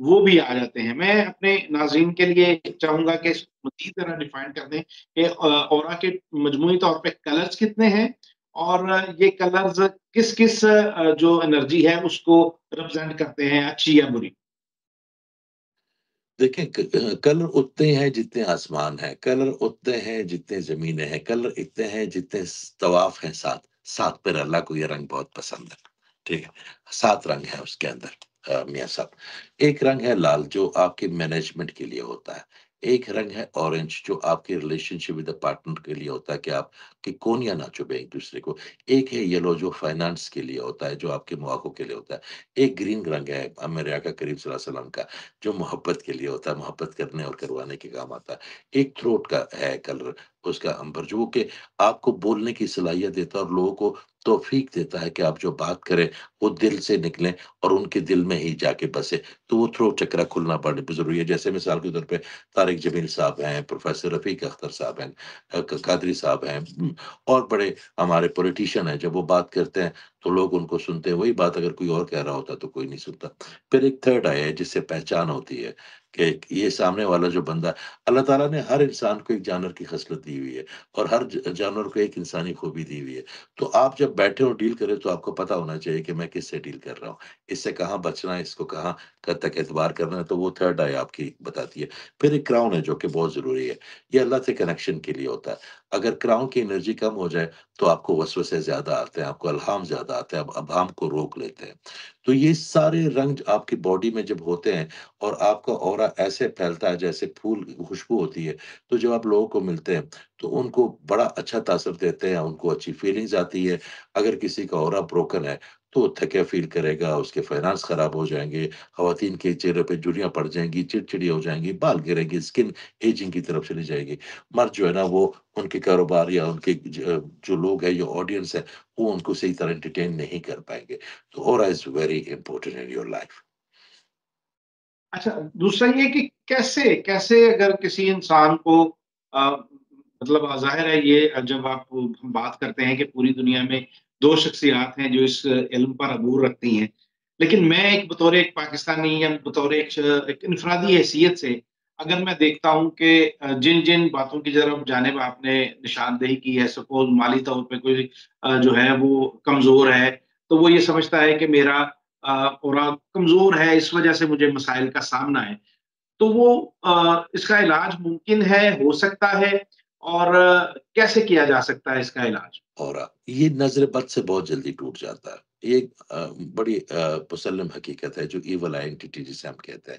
وہ بھی آ جاتے ہیں۔ میں اپنے ناظرین کے لیے چاہوں گا کہ اس کو مزید طرح ڈیفائن کر دیں کہ اورا کے مجموعی طور پہ کلرز کتنے ہیں، اور یہ کلرز کس کس جو انرجی ہے اس کو ریپرزینٹ کرتے ہیں، اچھی یا بری؟ دیکھیں کلر اتنے ہیں جتنے آسمان ہیں، کلر اتنے ہیں جتنے زمینیں ہیں، کلر اتنے ہیں جتنے طواف ہیں سات، سات پر اللہ کو یہ رنگ بہت پسند ہے، ٹھیک ہے، سات رنگ ہیں اس کے اندر میاں صاحب۔ ایک رنگ ہے لال جو آپ کے مینجمنٹ کے لیے ہوتا ہے، ایک رنگ ہے اورنج جو آپ کے ریلیشن شپ ود پارٹنر کے لیے ہوتا ہے کہ آپ کی کونیاں نہ چبھیں ایک دوسرے کو، ایک ہے یلو جو فائنانس کے لیے ہوتا ہے، جو آپ کے مواقع کے لیے ہوتا ہے، ایک گرین رنگ ہے میرے آقا کریم صلی اللہ علیہ وسلم کا جو محبت کے لیے ہوتا ہے، محبت کرنے اور کروانے کے کام آتا ہے، ایک تھروٹ کا ہے کلر اس کا امبر جو کہ آپ کو بولنے کی صلاحیت دیتا ہے اور لوگوں کو توفیق دیتا ہے کہ آپ جو بات کریں وہ دل سے نکلیں اور ان کے دل میں ہی جا کے بسے، تو وہ تھروٹ چکرا کھلنا بڑے ضروری ہے۔ جیسے مثال کے طور پہ طارق جمیل صاحب ہیں، پروفیسر رفیق اختر صاحب ہیں، قادری صاحب ہیں، اور بڑے ہمارے پولیٹیشین ہیں، جب وہ بات کرتے ہیں تو لوگ ان کو سنتے ہیں، وہی بات اگر کوئی اور کہہ رہا ہوتا تو کوئی نہیں سنتا۔ پھر ایک تھرڈ آیا ہے جس سے پہچان ہوتی ہے کہ یہ سامنے والا جو بندہ، اللہ تعالیٰ نے ہر انسان کو ایک جانور کی خصلت دی ہوئی ہے اور ہر جانور کو ایک انسانی خوبی دی ہوئی ہے، تو آپ جب بیٹھے اور ڈیل کریں تو آپ کو پتا ہونا چاہیے کہ میں کس سے ڈیل کر رہا ہوں، اس سے کہاں بچنا ہے، اس کو کہاں تک اعتبار کرنا ہے، تو وہ تھرڈ آئی آپ کی بتاتی ہے۔ پھر ایک کراؤن ہے جو کہ بہت ضروری ہے، یہ اللہ سے کنیکشن کے لیے ہوتا ہے۔ اگر کراؤن کی انرجی کم ہو جائے تو آپ کو وسوسے زیادہ آتے ہیں، آپ کو الہام زیادہ آتے ہیں، ابہام کو روک لیتے ہیں۔ تو یہ سارے رنگ آپ کی باڈی میں جب ہوتے ہیں اور آپ کا اورا ایسے پھیلتا ہے جیسے پھول خوشبو ہوتی ہے، تو جب آپ لوگوں کو ملتے ہیں تو ان کو بڑا اچھا تاثر دیتے ہیں، ان کو اچھی فیلنگز آتی ہے۔ اگر کسی کا اورا بروکن ہے تو وہ تھکے فیل کرے گا، اس کے فائنانس خراب ہو جائیں گے، خواتین کے چہرے پہ جھریاں پڑ جائیں گی، چڑچڑی ہو جائیں گی، بال گریں گے، اسکن ایجنگ کی طرف چلی جائے گی۔ مرد جو ہے نا وہ ان کے کاروبار یا ان کے جو لوگ ہیں، جو آڈینس ہے، وہ ان کو صحیح طرح انٹرٹین نہیں کر پائیں گے۔ تو aura is very important in your life. اچھا، دوسرا یہ کہ کیسے کیسے اگر کسی انسان کو آ، مطلب ظاہر ہے یہ جب آپ بات کرتے ہیں کہ پوری دنیا میں دو شخصیات ہیں جو اس علم پر عبور رکھتی ہیں، لیکن میں ایک بطور ایک پاکستانی یا بطور ایک انفرادی حیثیت سے اگر میں دیکھتا ہوں کہ جن جن باتوں کی طرف جانب آپ نے نشاندہی کی ہے، سپوز مالی طور پہ کوئی جو ہے وہ کمزور ہے، تو وہ یہ سمجھتا ہے کہ میرا اور کمزور ہے اس وجہ سے مجھے مسائل کا سامنا ہے، تو وہ اس کا علاج ممکن ہے، ہو سکتا ہے، اور کیسے کیا جا سکتا ہے اس کا علاج؟ اور یہ نظر بد سے بہت جلدی ٹوٹ جاتا ہے۔ یہ ایک بڑی مسلم حقیقت ہے جو ایول آئیڈینٹی جسے ہم کہتے ہیں۔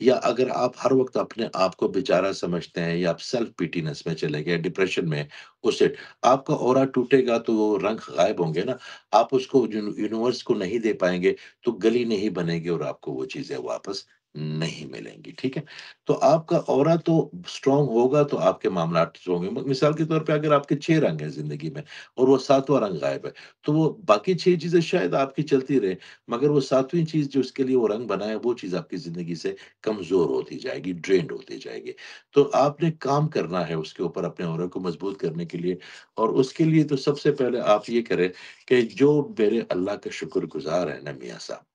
یا اگر آپ ہر وقت اپنے آپ کو بیچارہ سمجھتے ہیں یا آپ سیلف پیٹینس میں چلے گئے، ڈپریشن میں، اس سے آپ کا اورا ٹوٹے گا تو وہ رنگ غائب ہوں گے نا، آپ اس کو یونیورس کو نہیں دے پائیں گے تو گلی نہیں بنے گی اور آپ کو وہ چیزیں واپس نہیں ملیں گی، ٹھیک ہے؟ تو آپ کا اورا تو اسٹرانگ ہوگا تو آپ کے معاملات اسٹرانگ ہوں گے۔ مثال کے طور پہ اگر آپ کے 6 رنگ ہیں زندگی میں اور وہ 7واں رنگ غائب ہے، تو وہ باقی 6 چیزیں شاید آپ کی چلتی رہیں، مگر وہ 7ویں چیز جو اس کے لیے وہ رنگ بنا ہے، وہ چیز آپ کی زندگی سے کمزور ہوتی جائے گی، ڈرینڈ ہوتی جائے گی۔ تو آپ نے کام کرنا ہے اس کے اوپر اپنے اورے کو مضبوط کرنے کے لیے، اور اس کے لیے تو سب سے پہلے آپ یہ کریں کہ جو میرے اللہ کا شکر گزار ہے نا میاں صاحب،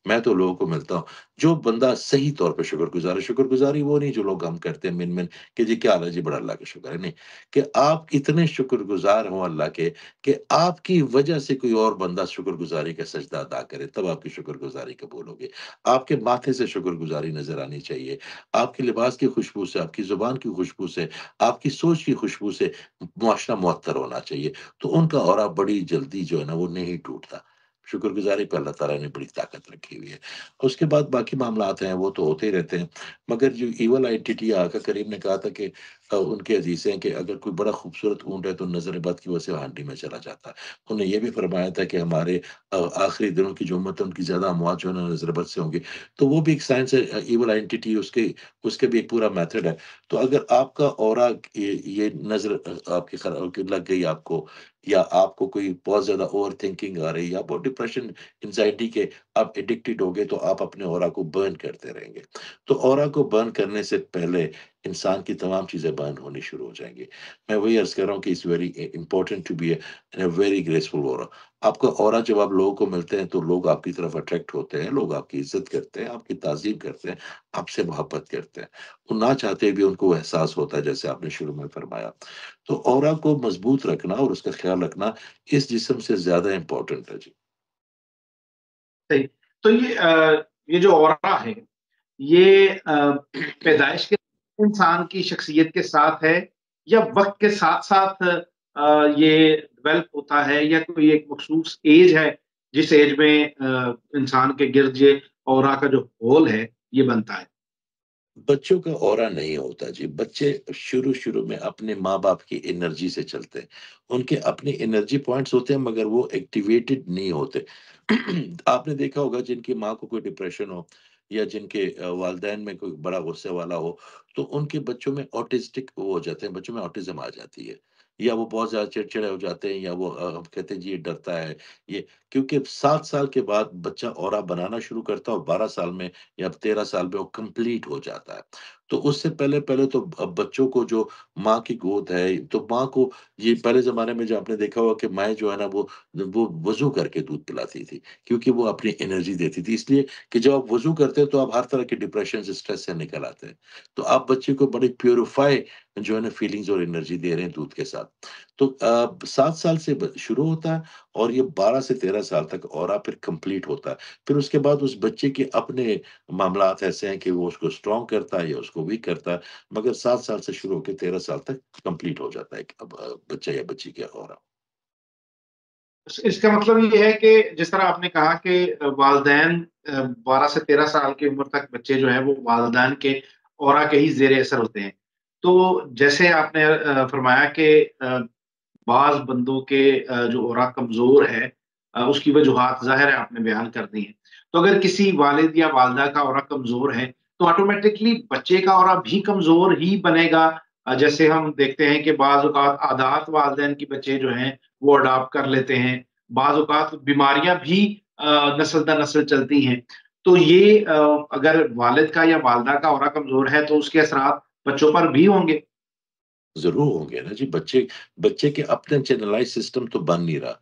میں تو لوگوں کو ملتا ہوں جو بندہ صحیح طور پہ شکر گزار ہے، شکر گزاری وہ نہیں جو لوگ ہم کرتے ہیں من من کہ جی کیا حال ہے جی، بڑا اللہ کا شکر ہے، نہیں، کہ آپ اتنے شکر گزار ہوں اللہ کے کہ آپ کی وجہ سے کوئی اور بندہ شکر گزاری کا سجدہ ادا کرے، تب آپ کی شکر گزاری قبول ہوگی۔ آپ کے ماتھے سے شکر گزاری نظر آنی چاہیے، آپ کے لباس کی خوشبو سے، آپ کی زبان کی خوشبو سے، آپ کی سوچ کی خوشبو سے معاشرہ معطر ہونا چاہیے، تو ان کا اورا بڑی جلدی جو ہے نا وہ نہیں ٹوٹتا۔ شکر گزاری پہ اللہ تعالیٰ نے بڑی طاقت رکھی ہوئی ہے۔ اس کے بعد باقی معاملات ہیں وہ تو ہوتے ہی رہتے ہیں، مگر جو ایول آئیڈینٹی آقا کریم نے کہا تھا کہ ان کے حدیث ہیں کہ اگر کوئی بڑا خوبصورت اونٹ ہے تو نظر بد کی وجہ سے ہانڈی میں چلا جاتا ہے۔ انہوں نے یہ بھی فرمایا تھا کہ ہمارے آخری دنوں کی جو امت ہے ان کی زیادہ اموات جو ہے نا نظر بد سے ہوں گی، تو وہ بھی ایک سائنس ہے، ایول آئیڈینٹی اس کے بھی ایک پورا میتھڈ ہے۔ تو اگر آپ کا اورا یہ نظر آپ کی لگ گئی آپ کو، یا آپ کو کوئی بہت زیادہ اوور تھنکنگ آ رہی ہے، یا بہت ڈپریشن انزائٹی کے آپ ایڈکٹڈ ہو گئے، تو آپ اپنے اورا کو برن کرتے رہیں گے۔ تو اورا کو برن کرنے سے پہلے انسان کی تمام چیزیں بند ہونی شروع ہو جائیں گی۔ میں وہی عرض کر رہا ہوں کہ it's very important to be a very graceful aura. آپ کا اورا جب آپ لوگوں کو ملتے ہیں تو لوگ آپ کی طرف اٹریکٹ ہوتے ہیں، لوگ آپ کی عزت کرتے ہیں، آپ کی تعظیم کرتے ہیں، آپ سے محبت کرتے ہیں۔ وہ نہ چاہتے بھی ان کو احساس ہوتا ہے، جیسے آپ نے شروع میں فرمایا۔ تو اورا کو مضبوط رکھنا اور اس کا خیال رکھنا اس جسم سے زیادہ امپورٹنٹ ہے جی۔ صحیح۔ تو یہ جو اورا ہے، یہ پیدائش کے انسان کی شخصیت کے ساتھ ہے، یا وقت کے ساتھ ساتھ یہ ڈیولپ ہوتا ہے، یا کوئی ایک مخصوص ایج ہے جس ایج میں انسان کے گرد یہ اورا کا جو ہول ہے یہ بنتا ہے؟ بچوں کا اورا نہیں ہوتا جی، بچے شروع میں اپنے ماں باپ کی انرجی سے چلتے ہیں، ان کے اپنے انرجی پوائنٹس ہوتے ہیں مگر وہ ایکٹیویٹڈ نہیں ہوتے۔ آپ نے دیکھا ہوگا جن کی ماں کو کوئی ڈپریشن ہو یا جن کے والدین میں کوئی بڑا غصے والا ہو، تو ان کے بچوں میں آٹسٹک وہ ہو جاتے ہیں، بچوں میں آٹزم آ جاتی ہے، یا وہ بہت زیادہ چڑچڑے ہو جاتے ہیں، یا وہ ہم کہتے ہیں جی یہ ڈرتا ہے یہ، کیونکہ 7 سال کے بعد بچہ اورا بنانا شروع کرتا ہے اور 12 سال میں یا 13 سال میں وہ کمپلیٹ ہو جاتا ہے۔ تو اس سے پہلے تو بچوں کو جو ماں کی گود ہے، تو ماں کو یہ پہلے زمانے میں جو آپ نے دیکھا ہوگا کہ مائیں جو ہے نا وہ وضو کر کے دودھ پلاتی تھی، کیونکہ وہ اپنی انرجی دیتی تھی، اس لیے کہ جب آپ وضو کرتے ہیں تو آپ ہر طرح کے ڈپریشن سے، اسٹریس سے نکل آتے ہیں۔ تو آپ بچے کو بڑی پیوریفائی جو ہے نا فیلنگز اور انرجی دے رہے ہیں دودھ کے ساتھ۔ تو 7 سال سے شروع ہوتا ہے اور یہ 12 سے 13 سال تک اورا پھر کمپلیٹ ہوتا ہے۔ پھر اس کے بعد اس بچے کے اپنے معاملات ایسے ہیں کہ وہ اس کو اسٹرانگ کرتا ہے یا اس کو ویک کرتا ہے، مگر 7 سال سے شروع ہو کے 13 سال تک کمپلیٹ ہو جاتا ہے اب بچہ یا بچی کے اورا۔ اس کا مطلب یہ ہے کہ جس طرح آپ نے کہا کہ والدین 12 سے 13 سال کی عمر تک بچے جو ہیں وہ والدین کے اورا کے ہی زیر اثر ہوتے ہیں، تو جیسے آپ نے فرمایا کہ بعض بندوں کے جو اورا کمزور ہے، اس کی وجوہات ظاہر ہے آپ نے بیان کر دی ہیں۔ تو اگر کسی والد یا والدہ کا اورا کمزور ہے تو آٹومیٹکلی بچے کا اورا بھی کمزور ہی بنے گا۔ جیسے ہم دیکھتے ہیں کہ بعض اوقات عادات والدین کی بچے جو ہیں وہ اڈاپٹ کر لیتے ہیں، بعض اوقات بیماریاں بھی نسل در نسل چلتی ہیں۔ تو یہ اگر والد کا یا والدہ کا اورا کمزور ہے تو اس کے اثرات بچوں پر بھی ہوں گے۔ ضرور ہوں گے نا جی، بچے کے اپنے چینلائز سسٹم تو بن نہیں رہا،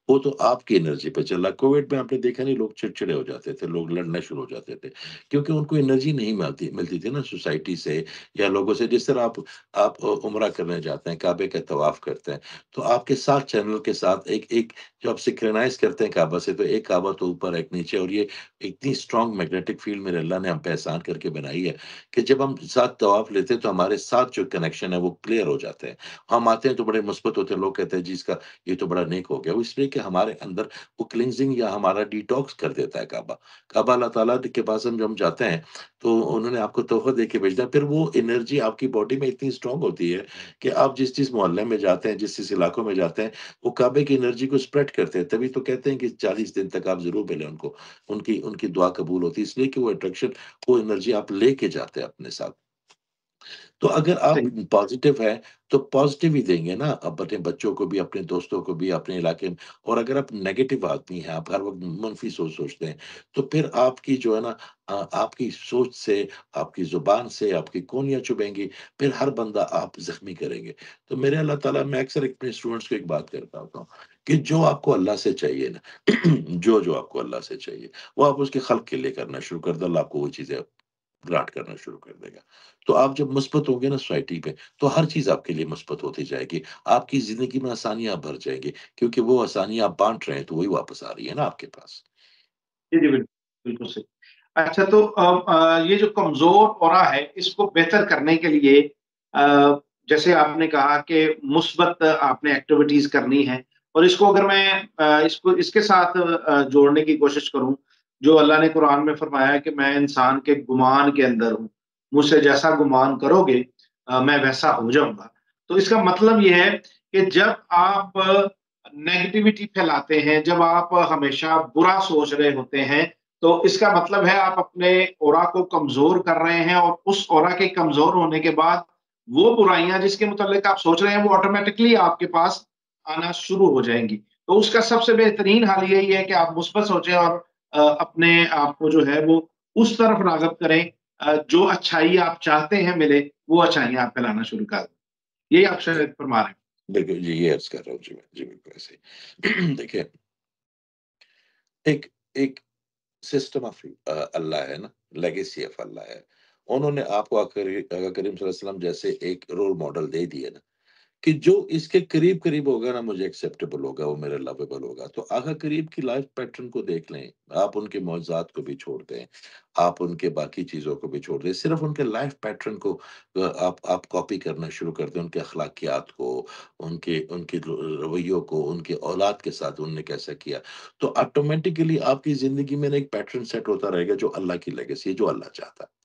وہ تو آپ کی انرجی پہ چل رہا۔ کووڈ میں آپ نے دیکھا نہیں، لوگ چڑچڑے ہو جاتے تھے، لوگ لڑنا شروع ہو جاتے تھے، کیونکہ ان کو انرجی نہیں ملتی تھی نا سوسائٹی سے یا لوگوں سے۔ جس طرح آپ عمرہ کرنے جاتے ہیں، کعبے کا طواف کرتے ہیں، تو آپ کے 7 چینل کے ساتھ ایک جو آپ سنکرونائز کرتے ہیں کعبہ سے، تو ایک کعبہ تو اوپر ایک نیچے، اور یہ اتنی اسٹرانگ میگنیٹک فیلڈ میرے اللہ نے ہم پہ احسان کر کے بنائی ہے کہ جب ہم ساتھ طواف لیتے ہیں تو ہمارے ساتھ جو کنیکشن ہے وہ کلیئر ہو جاتے ہیں، ہم آتے ہیں تو بڑے مثبت ہوتے ہیں، لوگ کہتے ہیں جی اس کا یہ تو بڑا نیک ہو گیا، وہ اس لیے کہ ہمارے اندر وہ کلینزنگ یا ہمارا ڈیٹاکس کر دیتا ہے کعبہ اللہ تعالیٰ کے پاس ہم جاتے ہیں تو انہوں نے آپ کو تحفہ دے کے بھیجنا ہے، پھر وہ انرجی آپ کی باڈی میں اتنی اسٹرانگ ہوتی ہے کہ آپ جس محلے میں جاتے ہیں، جس علاقوں میں جاتے ہیں، وہ کعبے کی انرجی کو اسپریڈ کرتے ہیں، تبھی تو کہتے ہیں کہ 40 دن تک آپ ضرور ملیں ان کو، ان کی دعا قبول ہوتی ہے، اس لیے کہ وہ اٹریکشن، وہ انرجی آپ لے کے جاتے ہیں اپنے ساتھ۔ تو اگر آپ صحیح۔ پازیٹیو ہیں تو پازیٹیو ہی دیں گے نا، اب اپنے بچوں کو بھی، اپنے دوستوں کو بھی، اپنے علاقے میں۔ اور اگر آپ نیگیٹو آدمی ہیں، آپ ہر وقت منفی سوچتے ہیں، تو پھر آپ کی جو ہے نا آپ کی سوچ سے، آپ کی زبان سے آپ کی کونیاں چبھیں گی، پھر ہر بندہ آپ زخمی کریں گے۔ تو میرے اللہ تعالیٰ، میں اکثر اپنے اسٹوڈنٹس کو ایک بات کرتا ہوتا ہوں کہ جو آپ کو اللہ سے چاہیے نا جو آپ کو اللہ سے چاہیے وہ آپ اس کے خلق کے لیے کرنا شروع کر دو، اللہ آپ کو وہ چیزیں گرانٹ کرنا شروع کر دے گا۔ تو آپ جب مثبت ہوں گے نا سوسائٹی پہ، تو ہر چیز آپ کے لیے مثبت ہوتی جائے گی، آپ کی زندگی میں آسانیاں بھر جائیں گی، کیونکہ وہ آسانیاں آپ بانٹ رہے ہیں تو وہی واپس آ رہی ہے نا آپ کے پاس۔ جی جی بالکل، بالکل صحیح۔ اچھا، تو یہ جو کمزور اورا ہے اس کو بہتر کرنے کے لیے آ، جیسے آپ نے کہا کہ مثبت آپ نے ایکٹیویٹیز کرنی ہے، اور اس کو اگر میں اس کے ساتھ جوڑنے کی کوشش کروں، جو اللہ نے قرآن میں فرمایا ہے کہ میں انسان کے گمان کے اندر ہوں، مجھ سے جیسا گمان کرو گے میں ویسا ہو جاؤں گا۔ تو اس کا مطلب یہ ہے کہ جب آپ نیگیٹیوٹی پھیلاتے ہیں، جب آپ ہمیشہ برا سوچ رہے ہوتے ہیں، تو اس کا مطلب ہے آپ اپنے اورا کو کمزور کر رہے ہیں، اور اس اورا کے کمزور ہونے کے بعد وہ برائیاں جس کے متعلق آپ سوچ رہے ہیں وہ آٹومیٹکلی آپ کے پاس آنا شروع ہو جائیں گی۔ تو اس کا سب سے بہترین حل یہی ہے کہ آپ مثبت سوچیں، اور اپنے آپ کو جو ہے وہ اس طرف راغب کریں جو اچھائی آپ چاہتے ہیں ملے، وہ اچھائیاں آپ پھیلانا شروع کر دیں. یہی آپ شاید فرما رہے ہیں. بالکل جی، یہ عرض کر رہا ہوں جی میں، جی بالکل ایسے ہی دیکھیں، ایک ایک سسٹم آف اللہ ہے نا، لیگیسی آف اللہ ہے. انہوں نے آپ کو آقا کریم صلی اللہ علیہ وسلم جیسے ایک رول ماڈل دے دیے نا، کہ جو اس کے قریب قریب ہوگا نا مجھے ایکسیپٹیبل ہوگا، وہ میرے لویبل ہوگا. تو آقا کریم کی لائف پیٹرن کو دیکھ لیں، آپ ان کے معجزات کو بھی چھوڑ دیں، آپ ان کے باقی چیزوں کو بھی چھوڑ دیں، صرف ان کے لائف پیٹرن کو آپ کاپی کرنا شروع کر دیں، ان کے اخلاقیات کو، ان کے رویوں کو، ان کے اولاد کے ساتھ انہوں نے کیسا کیا. تو آٹومیٹکلی آپ کی زندگی میں نا ایک پیٹرن سیٹ ہوتا رہے گا جو اللہ کی لیگیسی ہے، جو اللہ چاہتا ہے.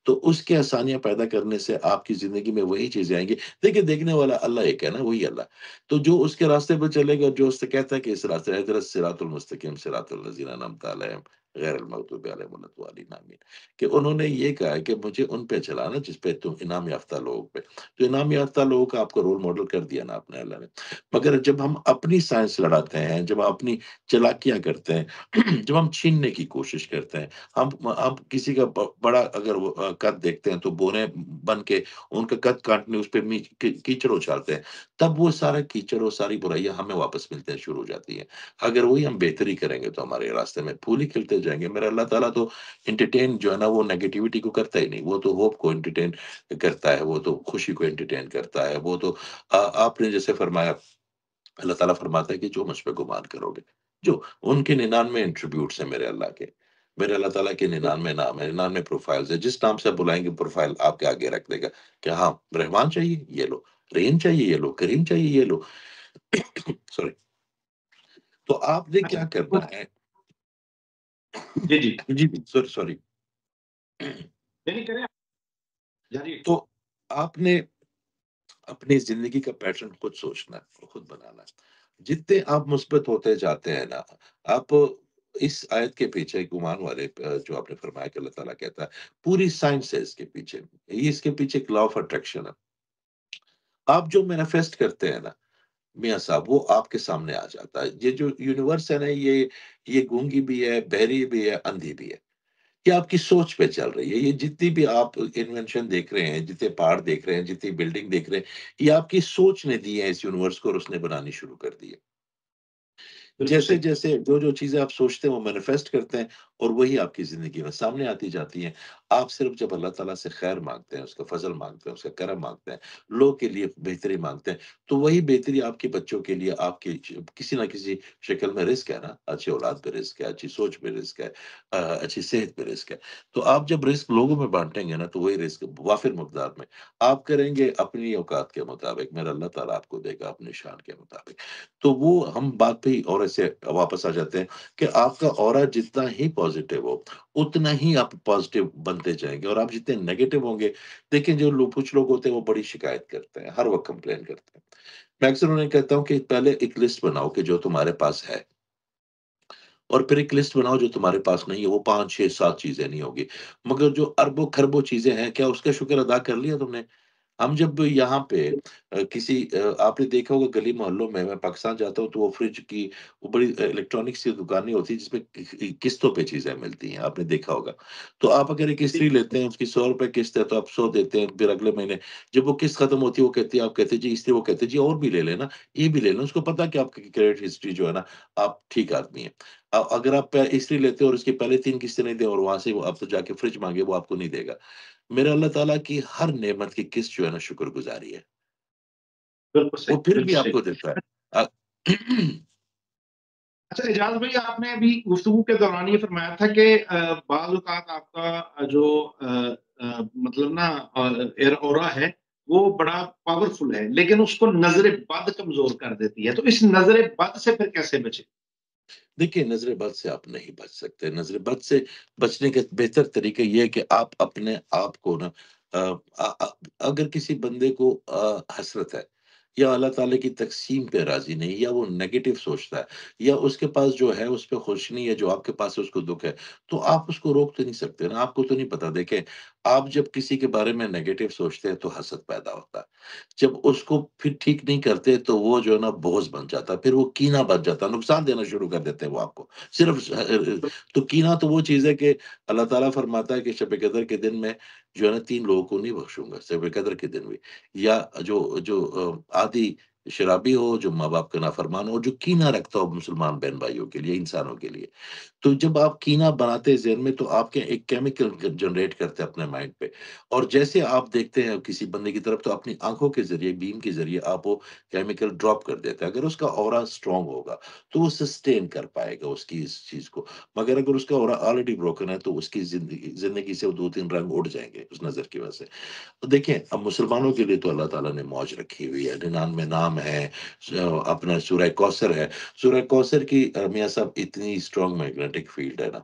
تو اس کے آسانیاں پیدا کرنے سے آپ کی زندگی میں وہی چیزیں آئیں گی. دیکھیں، دیکھنے والا اللہ ایک ہے نا، وہی اللہ. تو جو اس کے راستے پہ چلے گا، جو اس سے کہتا ہے کہ اس راستے اہدنا الصراط المستقیم صراط الذین انعمت علیہم غیر المغضوب علیہم ولا الضالین آمین. کہ انہوں نے یہ کہا ہے کہ مجھے ان پہ چلانا جس پہ تم انعام یافتہ لوگوں پہ. تو انعام یافتہ لوگوں کا آپ کو رول ماڈل کر دیا نا اپنے اللہ نے. مگر جب ہم اپنی سائنس لڑاتے ہیں، جب ہم اپنی چلاکیاں کرتے ہیں، جب ہم چھیننے کی کوشش کرتے ہیں، ہم کسی کا بڑا اگر وہ قد دیکھتے ہیں تو بونے بن کے ان کا قد کاٹنے اس پہ کیچڑ اچھالتے ہیں. تب وہ سارا کیچڑ اور ساری برائیاں ہمیں واپس ملتے ہیں شروع ہو جاتی ہیں. اگر وہی ہم بہتری کریں گے تو ہمارے راستے میں پھول ہی کھلتے جائیں گے. میرا اللہ تعالیٰ تو انٹرٹین جو ہے نا، وہ نیگیٹیوٹی کو کرتا ہی نہیں، وہ تو ہوپ کو انٹرٹین کرتا ہے، وہ تو خوشی کو انٹرٹین کرتا ہے. وہ تو آپ نے جیسے فرمایا، اللہ تعالیٰ فرماتا ہے کہ جو مجھ پہ گمان کرو گے، جو ان کے 99 انٹریبیوٹس ہیں میرے اللہ کے، میرے اللہ تعالیٰ کے 99 نام ہے، 99 پروفائلز ہے. جس نام سے آپ بلائیں گے پروفائل آپ کے آگے رکھ دے گا کہ ہاں رحمان چاہیے یہ لو، رحیم چاہیے یہ لو، کریم چاہیے یہ لو. سوری. تو آپ نے اچھا کیا کرنا کچھ. ہے؟ جی جی. جی سوری سوری. نہیں کریں جاری. تو آپ نے اپنی زندگی کا پیٹرن خود سوچنا ہے، خود بنانا ہے. جتنے آپ مثبت ہوتے جاتے ہیں نا، آپ اس آیت کے پیچھے گمان والے جو آپ نے فرمایا کہ اللہ تعالیٰ کہتا ہے، پوری سائنس ہے اس کے پیچھے. یہ اس کے پیچھے ایک لا آف اٹریکشن ہے. آپ جو مینیفیسٹ کرتے ہیں نا میاں صاحب، وہ آپ کے سامنے آ جاتا ہے. یہ جو یونیورس ہے نا، یہ گونگی بھی ہے، بہری بھی ہے، اندھی بھی ہے. یہ آپ کی سوچ پہ چل رہی ہے. یہ جتنی بھی آپ انوینشن دیکھ رہے ہیں، جتنے پہاڑ دیکھ رہے ہیں، جتنی بلڈنگ دیکھ رہے ہیں، یہ آپ کی سوچ نے دی ہے اس یونیورس کو، اور اس نے بنانی شروع کر دی ہے. بالکل جیسے صحیح. جیسے جو چیزیں آپ سوچتے ہیں وہ مینیفیسٹ کرتے ہیں، اور وہی آپ کی زندگی میں سامنے آتی جاتی ہیں. آپ صرف جب اللہ تعالیٰ سے خیر مانگتے ہیں، اس کا فضل مانگتے ہیں، اس کا کرم مانگتے ہیں، لوگ کے لیے بہتری مانگتے ہیں، تو وہی بہتری آپ کے بچوں کے لیے آپ کی کسی نہ کسی شکل میں رزق ہے نا. اچھی اولاد پہ رزق ہے، اچھی سوچ پہ رزق ہے، اچھی صحت پہ رزق ہے. تو آپ جب رزق لوگوں میں بانٹیں گے نا، تو وہی رزق وافر مقدار میں آپ کریں گے اپنی اوقات کے مطابق، میرا اللہ تعالیٰ آپ کو دے گا اپنی شان کے مطابق. تو وہ ہم بات پہ اور ایسے واپس آ جاتے ہیں کہ آپ کا اورا جتنا ہی پازیٹیو ہو، اتنا ہی آپ پازیٹیو بنتے جائیں گے. اور آپ جتنے نیگیٹو ہوں گے، دیکھیں جو کچھ لوگ ہوتے ہیں وہ بڑی شکایت کرتے ہیں، ہر وقت کمپلین کرتے ہیں. میں اکثر انہیں کہتا ہوں کہ پہلے ایک لسٹ بناؤ کہ جو تمہارے پاس ہے، اور پھر ایک لسٹ بناؤ جو تمہارے پاس نہیں ہے. وہ 5 6 7 چیزیں نہیں ہوگی، مگر جو اربوں خربوں چیزیں ہیں، کیا اس کا شکر ادا کر لیا تم نے؟ ہم جب یہاں پہ کسی آپ نے دیکھا ہوگا گلی محلوں میں پاکستان جاتا ہوں تو وہ فریج کی وہ بڑی الیکٹرانکس کی دکانیں ہوتی ہیں جس میں قسطوں پہ چیزیں ملتی ہیں، آپ نے دیکھا ہوگا. تو آپ اگر ایک استری لیتے ہیں، اس کی 100 روپے قسط ہے، تو آپ 100 دیتے ہیں. پھر اگلے مہینے جب وہ قسط ختم ہوتی ہے، وہ کہتے ہیں، آپ کہتے ہیں جی استری، وہ کہتے ہیں جی اور بھی لے لینا، یہ بھی لے لینا. اس کو پتا کہ آپ کی کریڈٹ ہسٹری جو ہے نا، آپ ٹھیک آدمی ہیں. اگر آپ استری لیتے ہیں اور اس کی پہلے 3 قسطیں نہیں دیں، اور وہاں سے وہ آپ تو جا کے فریج مانگے، وہ آپ کو نہیں دے گا. میرے اللہ تعالیٰ کی ہر نعمت کی قسط جو ہے نا شکر گزاری ہے، بالکل وہ صحیح. پھر بالکل بھی آپ صحیح. کو دیتا ہے. اچھا اعجاز بھائی، آپ نے ابھی گفتگو کے دوران یہ فرمایا تھا کہ بعض اوقات آپ کا جو مطلب نا اورا ہے وہ بڑا پاورفل ہے، لیکن اس کو نظر بد کمزور کر دیتی ہے. تو اس نظر بد سے پھر کیسے بچے؟ دیکھیے، نظر بد سے آپ نہیں بچ سکتے. نظر بد سے بچنے کا بہتر طریقہ یہ ہے کہ آپ اپنے آپ کو نا اگر کسی بندے کو حسرت ہے، یا اللہ تعالیٰ کی تقسیم پہ راضی نہیں، یا وہ نیگیٹو سوچتا ہے، یا اس کے پاس جو ہے اس پہ خوش نہیں ہے، جو آپ کے پاس ہے اس کو دکھ ہے، تو آپ اس کو روک تو نہیں سکتے نا. آپ کو تو نہیں پتا. دیکھیں، آپ جب کسی کے بارے میں نیگیٹو سوچتے ہیں تو حسد پیدا ہوتا ہے. جب اس کو پھر ٹھیک نہیں کرتے تو وہ جو ہے نا بغض بن جاتا ہے، پھر وہ کینہ بن جاتا ہے، نقصان دینا شروع کر دیتے ہیں وہ آپ کو. صرف تو کینہ تو وہ چیز ہے کہ اللہ تعالیٰ فرماتا ہے کہ شب قدر کے دن میں جو ہے نا 3 لوگوں کو نہیں بخشوں گا، سوے قدر کے دن بھی، یا جو جو عادی شرابی ہو، جو ماں-باپ کا نافرمان ہو، جو کینہ رکھتا ہو مسلمان بہن بھائیوں کے لیے، انسانوں کے لیے۔ تو جب آپ کینہ بناتے ہیں ذہن میں، تو آپ کے ایک کیمیکل جنریٹ کرتے ہیں اپنے مائنڈ پہ، اور جیسے آپ دیکھتے ہیں کسی بندے کی طرف، تو اپنی آنکھوں کے ذریعے، بیم کے ذریعے آپ وہ کیمیکل ڈراپ کر دیتے ہیں۔ اگر اس کا اورا اسٹرانگ ہوگا تو وہ سسٹین کر پائے گا اس کی اس چیز کو، مگر اگر اس کا اورا آلریڈی بروکن ہے تو اس کی زندگی سے وہ 2-3 رنگ اڑ جائیں گے اس نظر کی وجہ سے۔ تو دیکھیں، اب مسلمانوں کے لیے تو اللہ تعالیٰ نے موج رکھی ہوئی ہے، 99 نام ہے، اپنا سورہ کوثر ہے۔ سورہ کوثر کی میاں صاحب اتنی اسٹرانگ میگنیٹک فیلڈ ہے نا،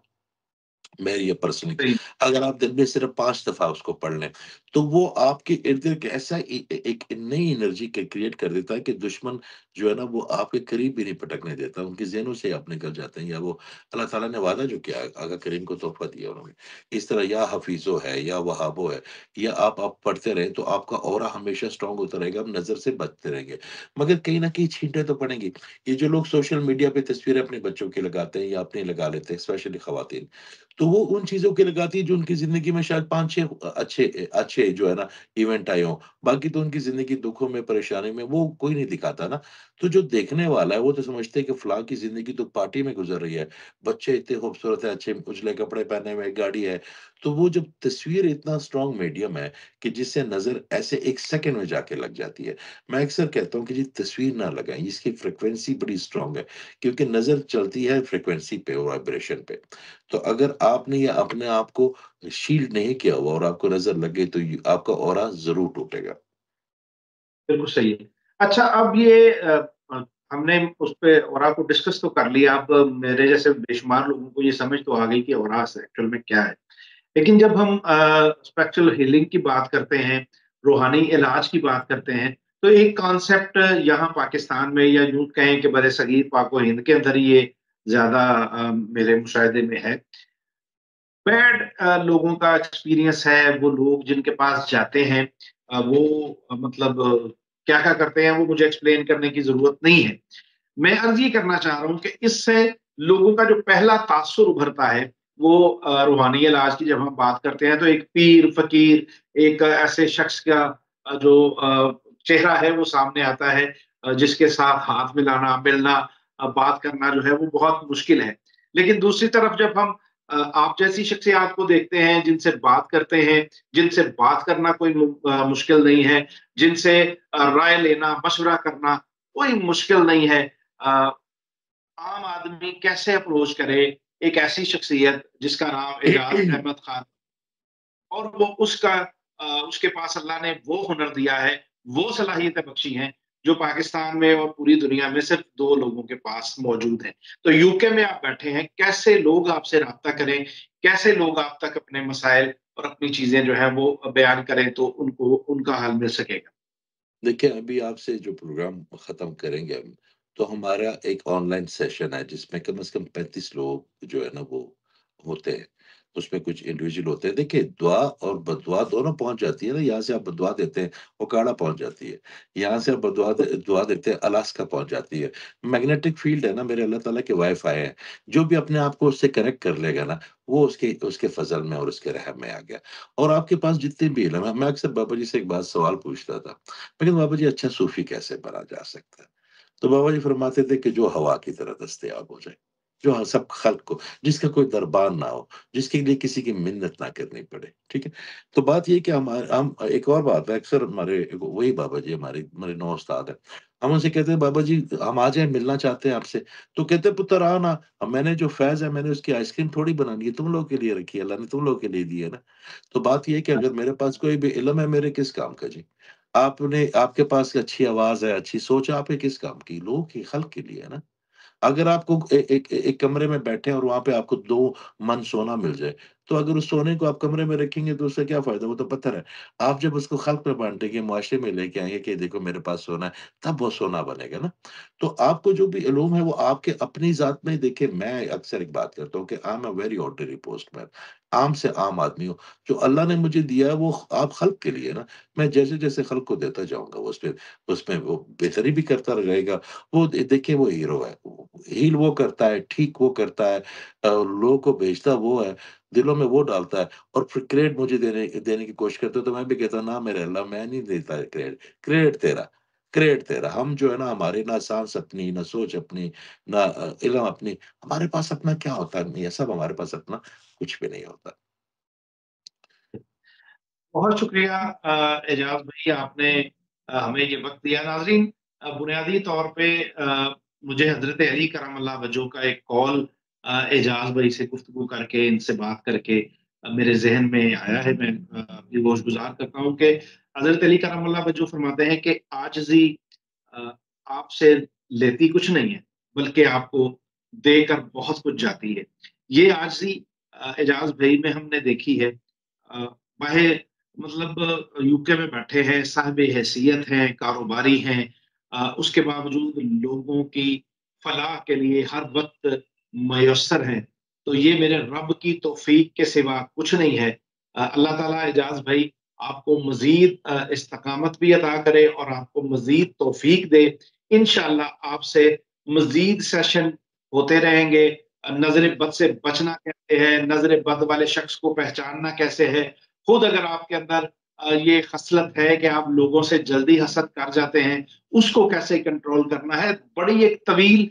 میری یہ پرسنلی، صحیح، اگر آپ دن میں صرف 5 دفعہ اس کو پڑھ لیں، تو وہ آپ کے ارد گرد ایسا ایک نئی انرجی کریٹ کر دیتا ہے کہ دشمن جو ہے نا وہ آپ کے قریب بھی نہیں پٹکنے دیتا، ان کے ذہنوں سے آپ نکل جاتے ہیں، یا وہ اللہ تعالیٰ نے وعدہ جو کیا آقا کریم کو تحفہ دیا انہوں نے، اس طرح یا حفیظو ہے یا وہابو ہے، یا آپ پڑھتے رہیں تو آپ کا اورا ہمیشہ اسٹرانگ ہوتا رہے گا، آپ نظر سے بچتے رہیں گے، مگر کہیں نہ کہیں چھینٹیں تو پڑیں گی۔ یہ جو لوگ سوشل میڈیا پہ تصویریں اپنے بچوں کی لگاتے ہیں یا اپنے لگا لیتے ہیں، اسپیشلی خواتین، تو وہ ان چیزوں کی لگاتی ہے جو ان کی زندگی میں شاید 5-6 اچھے اچھے جو ہے نا ایونٹ آئے ہوں، باقی تو ان کی زندگی دکھوں میں، پریشانی میں وہ کوئی نہیں دکھاتا نا۔ تو جو دیکھنے والا ہے وہ تو سمجھتے ہیں کہ فلاں کی زندگی تو پارٹی میں گزر رہی ہے، بچے اتنے خوبصورت ہیں، اچھے اجلے کپڑے پہنے ہوئے، گاڑی ہے۔ تو وہ جب تصویر اتنا اسٹرانگ میڈیم ہے کہ جس سے نظر ایسے ایک سیکنڈ میں جا کے لگ جاتی ہے، میں اکثر کہتا ہوں کہ جی تصویر نہ لگائیں، اس کی فریکوینسی بڑی اسٹرانگ ہے، کیونکہ نظر چلتی ہے فریکوینسی پہ اور وائبریشن پہ۔ تو اگر آپ نے یہ اپنے آپ کو شیلڈ نہیں کیا ہوا اور آپ کو نظر لگے تو آپ کا اورا ضرور ٹوٹے گا۔ بالکل صحیح ہے۔ اچھا، اب یہ ہم نے اس پہ اورا کو ڈسکس تو کر لیا، اب میرے جیسے بے شمار لوگوں کو یہ سمجھ تو آ گئی کہ اورا ایکچوئل میں کیا ہے۔ لیکن جب ہم اسپیکچرل ہیلنگ کی بات کرتے ہیں، روحانی علاج کی بات کرتے ہیں، تو ایک کانسیپٹ یہاں پاکستان میں، یا یوں کہیں کہ بر صغیر پاک و ہند کے اندر ہی یہ زیادہ میرے مشاہدے میں ہے۔ بیڈ لوگوں کا ایکسپیرینس ہے، وہ لوگ جن کے پاس جاتے ہیں، وہ مطلب کیا کیا کرتے ہیں وہ مجھے ایکسپلین کرنے کی ضرورت نہیں ہے۔ میں عرض یہ کرنا چاہ رہا ہوں کہ اس سے لوگوں کا جو پہلا تاثر ابھرتا ہے وہ روحانی علاج کی جب ہم بات کرتے ہیں تو ایک پیر فقیر، ایک ایسے شخص کا جو چہرہ ہے وہ سامنے آتا ہے، جس کے ساتھ ہاتھ ملانا، ملنا، بات کرنا جو ہے وہ بہت مشکل ہے۔ لیکن دوسری طرف جب ہم آپ جیسی شخصیات کو دیکھتے ہیں جن سے بات کرتے ہیں، جن سے بات کرنا کوئی مشکل نہیں ہے، جن سے رائے لینا، مشورہ کرنا کوئی مشکل نہیں ہے، عام آدمی کیسے اپروچ کرے ایک ایسی شخصیت جس کا نام اعجاز احمد خان، اور وہ اس کے پاس اللہ نے وہ ہنر دیا ہے، وہ صلاحیتیں بخشی ہیں جو پاکستان میں اور پوری دنیا میں صرف 2 لوگوں کے پاس موجود ہیں۔ تو یو کے میں آپ بیٹھے ہیں، کیسے لوگ آپ سے رابطہ کریں، کیسے لوگ آپ تک اپنے مسائل اور اپنی چیزیں جو ہیں وہ بیان کریں تو ان کو ان کا حل مل سکے گا؟ دیکھیں، ابھی آپ سے جو پروگرام ختم کریں گے ہم، تو ہمارا ایک آن لائن سیشن ہے جس میں کم از کم 35 لوگ جو ہے نا وہ ہوتے ہیں، اس میں کچھ انڈیویجول ہوتے ہیں۔ دیکھیں، دعا اور بدعا دونوں پہنچ جاتی ہے نا، یہاں سے آپ بدعا دیتے ہیں اوکاڑا پہنچ جاتی ہے، یہاں سے آپ دعا دیتے ہیں الاسکا پہنچ جاتی ہے۔ میگنیٹک فیلڈ ہے نا، میرے اللہ تعالیٰ کے وائی فائی ہیں، جو بھی اپنے آپ کو اس سے کنیکٹ کر لے گا نا، وہ اس کے فضل میں اور اس کے رحم میں آ گیا۔ اور آپ کے پاس جتنے بھی علم ہے، میں اکثر بابا جی سے ایک بات سوال پوچھتا تھا، لیکن بابا جی اچھا صوفی کیسے بنا جا سکتا ہے؟ تو بابا جی فرماتے تھے کہ جو ہوا کی طرح دستیاب ہو جائے، جو سب خلق کو، جس کا کوئی دربار نہ ہو، جس کے لیے کسی کی منت نہ کرنی پڑے، ٹھیک ہے؟ تو بات یہ کہ ہم ایک اور بات ہے، اکثر ہمارے وہی بابا جی ہمارے 9 استاد ہیں، ہم ان سے کہتے ہیں بابا جی ہم آ جائیں، ملنا چاہتے ہیں آپ سے، تو کہتے ہیں پتر آ نا، اب میں نے جو فیض ہے میں نے اس کی آئس کریم تھوڑی بنانی ہے، تم لوگوں کے لیے رکھی ہے، اللہ نے تم لوگوں کے لیے دی ہے نا۔ تو بات یہ ہے کہ اگر میرے پاس کوئی بھی علم ہے، میرے کس کام کا جی؟ آپ کے پاس اچھی آواز ہے، اچھی سوچ ہے، آپ کے کس کام کی؟ لوگوں کی، خلق کے لیے ہے نا۔ اگر آپ کو ایک کمرے میں بیٹھے اور وہاں پہ آپ کو 2 من سونا مل جائے، تو اگر اس سونے کو آپ کمرے میں رکھیں گے تو اس سے کیا فائدہ؟ وہ تو پتھر ہے۔ آپ جب اس کو خلق میں بانٹیں گے، معاشرے میں لے کے آئیں گے کہ دیکھو میرے پاس سونا ہے، تب وہ سونا بنے گا نا۔ تو آپ کو جو بھی علوم ہے وہ آپ کے اپنی ذات میں دیکھیں، میں اکثر ایک بات کرتا ہوں کہ I am a very ordinary postman, عام سے عام آدمی ہوں، جو اللہ نے مجھے دیا ہے وہ آپ خلق کے لیے نا، میں جیسے جیسے خلق کو دیتا جاؤں گا اس میں وہ بہتری بھی کرتا رہے گا۔ وہ دیکھیں وہ ہیرو ہے، ہیل وہ کرتا ہے، ٹھیک وہ کرتا ہے، لوگوں کو بھیجتا وہ ہے، دلوں میں وہ ڈالتا ہے اور پھر کریڈٹ مجھے دینے کی کوشش کرتے ہو تو میں بھی کہتا ہوں نہ میرے اللہ میں نہیں دیتا کریڈٹ، کریڈٹ تیرا۔ ہم جو ہے نا ہماری نہ سانس اپنی، نہ سوچ اپنی، نہ علم اپنی، ہمارے پاس اپنا کیا ہوتا ہے؟ یہ سب ہمارے پاس اپنا کچھ بھی نہیں ہوتا۔ بہت شکریہ اعجاز بھائی، آپ نے ہمیں یہ وقت دیا۔ ناظرین، بنیادی طور پہ مجھے حضرت علی کرم اللہ وجہ کا ایک کال اعجاز بھائی سے گفتگو کر کے، ان سے بات کر کے میرے ذہن میں آیا ہے۔ میں اپنی گوش گزار کرتا ہوں کہ حضرت علی کرم اللہ وجہ فرماتے ہیں کہ عاجزی آ، آپ سے لیتی کچھ نہیں ہے، بلکہ آپ کو دے کر بہت کچھ جاتی ہے۔ یہ عاجزی اعجاز بھائی میں ہم نے دیکھی ہے۔ باہر مطلب یو کے میں بیٹھے ہیں، صاحب حیثیت ہیں، کاروباری ہیں، اس کے باوجود لوگوں کی فلاح کے لیے ہر وقت میسر ہیں۔ تو یہ میرے رب کی توفیق کے سوا کچھ نہیں ہے۔ اللہ تعالیٰ اعجاز بھائی آپ کو مزید استقامت بھی عطا کرے اور آپ کو مزید توفیق دے۔ انشاءاللہ آپ سے مزید سیشن ہوتے رہیں گے۔ نظر بد سے بچنا کیسے ہے، نظر بد والے شخص کو پہچاننا کیسے ہے، خود اگر آپ کے اندر یہ خصلت ہے کہ آپ لوگوں سے جلدی حسد کر جاتے ہیں، اس کو کیسے کنٹرول کرنا ہے، بڑی ایک طویل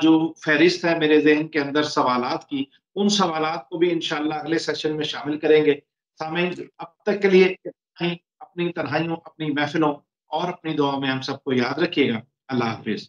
جو فہرست ہے میرے ذہن کے اندر سوالات کی، ان سوالات کو بھی انشاءاللہ اگلے سیشن میں شامل کریں گے۔ سامعین، اب تک کے لیے اتنا ہی۔ اپنی تنہائیوں، اپنی محفلوں اور اپنی دعاؤں میں ہم سب کو یاد رکھیے گا۔ اللہ حافظ۔